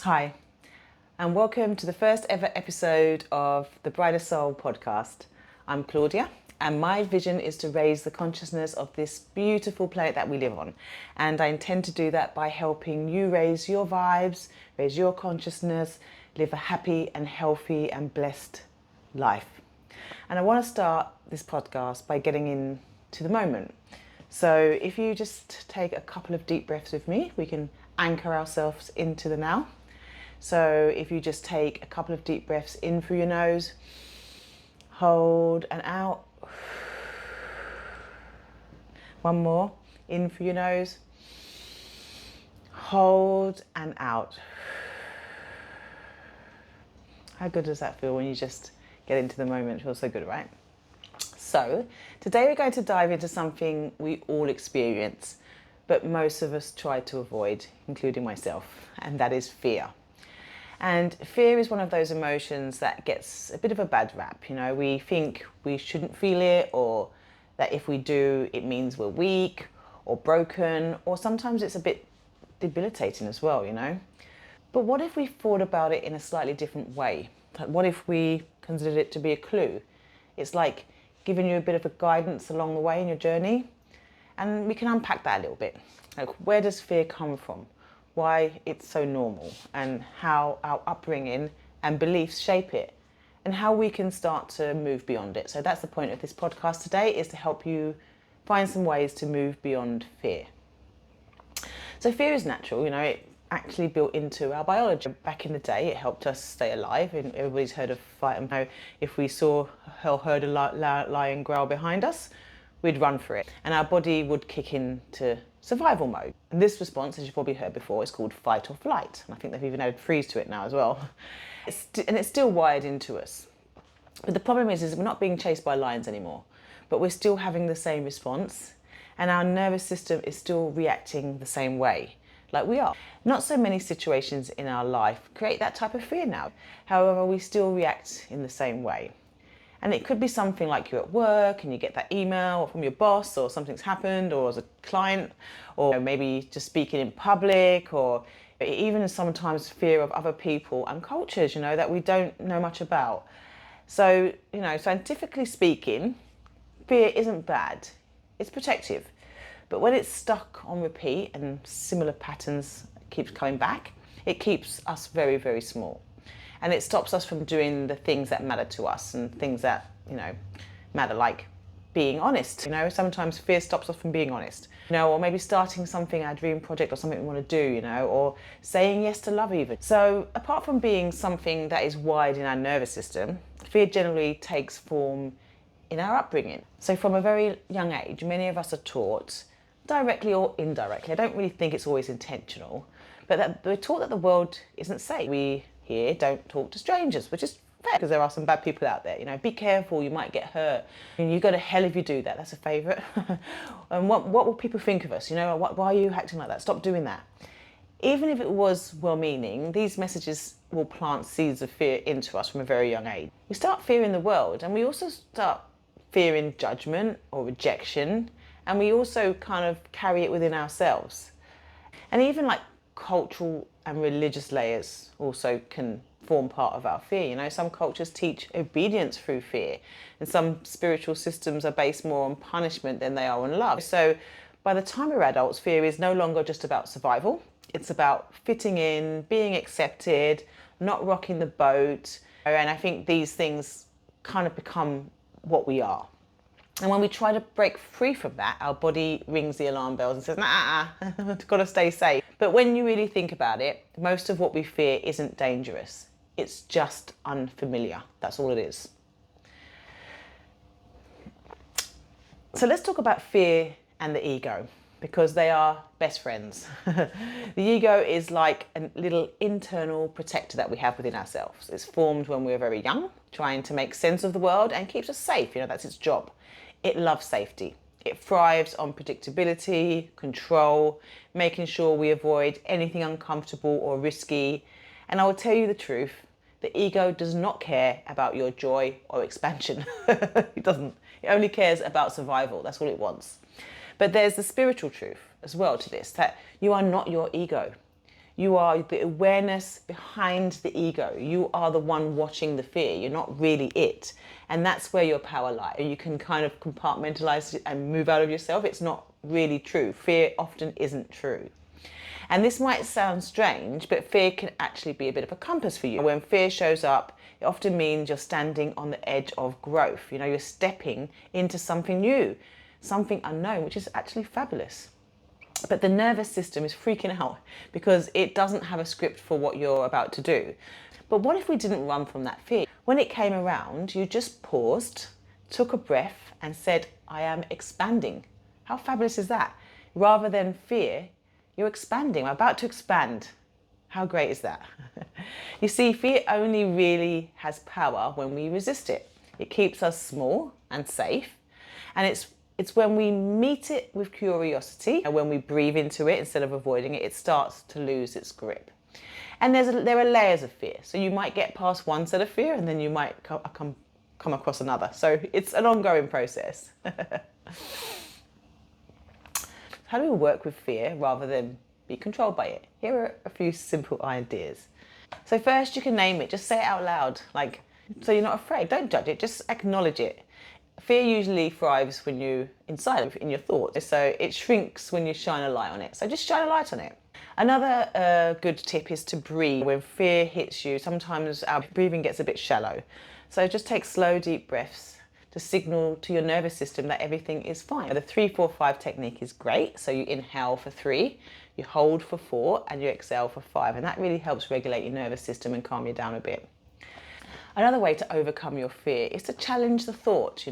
Hi, and welcome to the first ever episode of the Brighter Soul podcast. I'm Claudia, and my vision is to raise the consciousness of this beautiful planet that we live on. And I intend to do that by helping you raise your vibes, raise your consciousness, live a happy and healthy and blessed life. And I want to start this podcast by getting into the moment. So if you just take a couple of deep breaths with me, we can anchor ourselves into the now. So if you just take a couple of deep breaths in through your nose, hold and out. One more, in through your nose, hold and out. How good does that feel when you just get into the moment? It feels so good, right? So today we're going to dive into something we all experience, but most of us try to avoid, including myself, and that is fear. And fear is one of those emotions that gets a bit of a bad rap. You know, we think we shouldn't feel it, or that if we do, it means we're weak or broken, or sometimes it's a bit debilitating as well, you know. But what if we thought about it in a slightly different way? Like, what if we considered it to be a clue? It's like giving you a bit of a guidance along the way in your journey. And we can unpack that a little bit. Like, where does fear come from? Why it's so normal, and how our upbringing and beliefs shape it, and how we can start to move beyond it. So that's the point of this podcast today, is to help you find some ways to move beyond fear. So fear is natural, you know, it actually built into our biology. Back in the day, it helped us stay alive, and everybody's heard of fight and flight. If we saw or heard a lion growl behind us, we'd run for it, and our body would kick into survival mode. And this response, as you've probably heard before, is called fight or flight. And I think they've even added freeze to it now as well. It's still wired into us. But the problem is we're not being chased by lions anymore, but we're still having the same response, and our nervous system is still reacting the same way, like we are. Not so many situations in our life create that type of fear now. However, we still react in the same way. And it could be something like you're at work and you get that email from your boss, or something's happened, or as a client, or maybe just speaking in public, or even sometimes fear of other people and cultures, you know, that we don't know much about. So, you know, scientifically speaking, fear isn't bad. It's protective. But when it's stuck on repeat and similar patterns keeps coming back, it keeps us very, very small. And it stops us from doing the things that matter to us, and things that, you know, matter, like being honest. You know, sometimes fear stops us from being honest, you know, or maybe starting something, our dream project, or something we want to do, you know, or saying yes to love even. So apart from being something that is wired in our nervous system, fear generally takes form in our upbringing. So from a very young age, many of us are taught, directly or indirectly, I don't really think it's always intentional, but that we're taught that the world isn't safe. We here don't talk to strangers, which is fair, because there are some bad people out there. You know, be careful, you might get hurt. And you go to hell if you do that. That's a favourite. And what will people think of us? You know, why are you acting like that? Stop doing that. Even if it was well-meaning, these messages will plant seeds of fear into us from a very young age. We start fearing the world, and we also start fearing judgment or rejection, and we also kind of carry it within ourselves. And even like cultural and religious layers also can form part of our fear. You know, some cultures teach obedience through fear, and some spiritual systems are based more on punishment than they are on love. So by the time we're adults, fear is no longer just about survival. It's about fitting in, being accepted, not rocking the boat. And I think these things kind of become what we are. And when we try to break free from that, our body rings the alarm bells and says, nah, got to stay safe. But when you really think about it, most of what we fear isn't dangerous. It's just unfamiliar. That's all it is. So let's talk about fear and the ego, because they are best friends. The ego is like a little internal protector that we have within ourselves. It's formed when we're very young, trying to make sense of the world, and keeps us safe. You know, that's its job. It loves safety. It thrives on predictability, control, making sure we avoid anything uncomfortable or risky. And I will tell you the truth, the ego does not care about your joy or expansion. It doesn't. It only cares about survival. That's all it wants. But there's the spiritual truth as well to this, that you are not your ego. You are the awareness behind the ego. You are the one watching the fear. You're not really it. And that's where your power lies. You can kind of compartmentalize it and move out of yourself. It's not really true. Fear often isn't true. And this might sound strange, but fear can actually be a bit of a compass for you. When fear shows up, it often means you're standing on the edge of growth. You know, you're stepping into something new, something unknown, which is actually fabulous. But the nervous system is freaking out because it doesn't have a script for what you're about to do. But what if we didn't run from that fear? When it came around, you just paused, took a breath and said, I am expanding. How fabulous is that? Rather than fear, you're expanding. I'm about to expand. How great is that? You see, fear only really has power when we resist it. It keeps us small and safe. And it's when we meet it with curiosity and when we breathe into it instead of avoiding it, it starts to lose its grip. And there are layers of fear. So you might get past one set of fear and then you might come across another. So it's an ongoing process. How do we work with fear rather than be controlled by it? Here are a few simple ideas. So first, you can name it. Just say it out loud, so you're not afraid. Don't judge it. Just acknowledge it. Fear usually thrives when you're inside, in your thoughts. So it shrinks when you shine a light on it. So just shine a light on it. Another good tip is to breathe. When fear hits you, sometimes our breathing gets a bit shallow. So just take slow, deep breaths to signal to your nervous system that everything is fine. The 3-4-5 technique is great. So you inhale for 3, you hold for 4, and you exhale for 5. And that really helps regulate your nervous system and calm you down a bit. Another way to overcome your fear is to challenge the thought,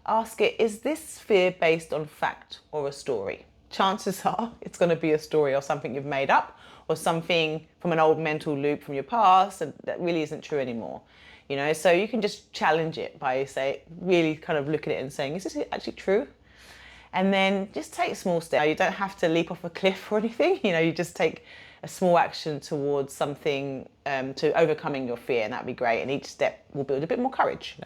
Ask it, is this fear based on fact or a story? Chances are it's going to be a story or something you've made up or something from an old mental loop from your past and that really isn't true anymore. So you can just challenge it by really kind of looking at it and saying, is this actually true? And then just take small steps. You don't have to leap off a cliff or anything. You just take a small action towards something to overcoming your fear, and that'd be great. And each step will build a bit more courage.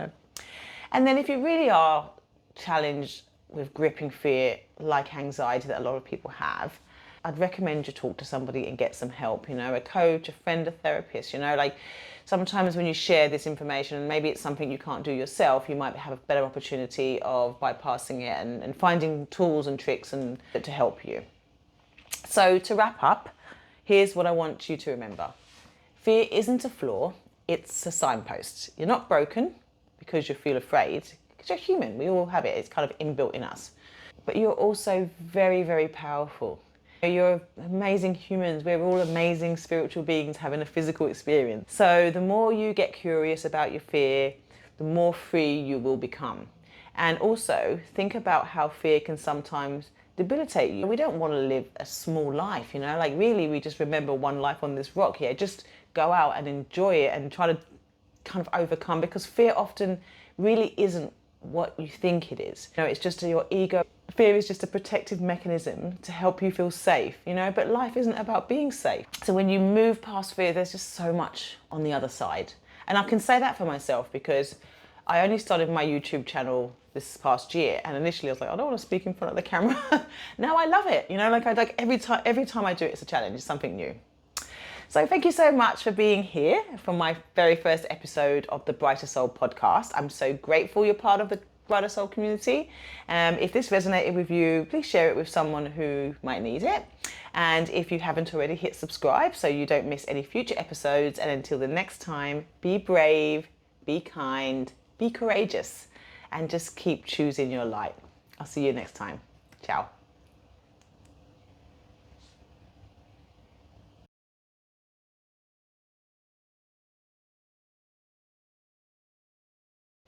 And then if you really are challenged with gripping fear, like anxiety that a lot of people have, I'd recommend you talk to somebody and get some help, a coach, a friend, a therapist, sometimes when you share this information, and maybe it's something you can't do yourself, you might have a better opportunity of bypassing it and finding tools and tricks and to help you. So to wrap up, here's what I want you to remember. Fear isn't a flaw, it's a signpost. You're not broken because you feel afraid, because you're human, we all have it, it's kind of inbuilt in us. But you're also very, very powerful. You're amazing humans. We're all amazing spiritual beings having a physical experience. So the more you get curious about your fear, the more free you will become. And also think about how fear can sometimes debilitate you. We don't want to live a small life, really we just remember one life on this rock here. Just go out and enjoy it and try to kind of overcome, because fear often really isn't what you think it is. It's just your ego. Fear is just a protective mechanism to help you feel safe, but life isn't about being safe. So when you move past fear, there's just so much on the other side. And I can say that for myself because I only started my YouTube channel this past year, and initially I was like, I don't want to speak in front of the camera. Now I love it, every time I do it, it's a challenge, it's something new. So thank you so much for being here for my very first episode of the Brighter Soul podcast. I'm so grateful you're part of the Brighter Soul community. If this resonated with you, please share it with someone who might need it. And if you haven't already, hit subscribe so you don't miss any future episodes. And until the next time, be brave, be kind, be courageous, and just keep choosing your light. I'll see you next time. Ciao.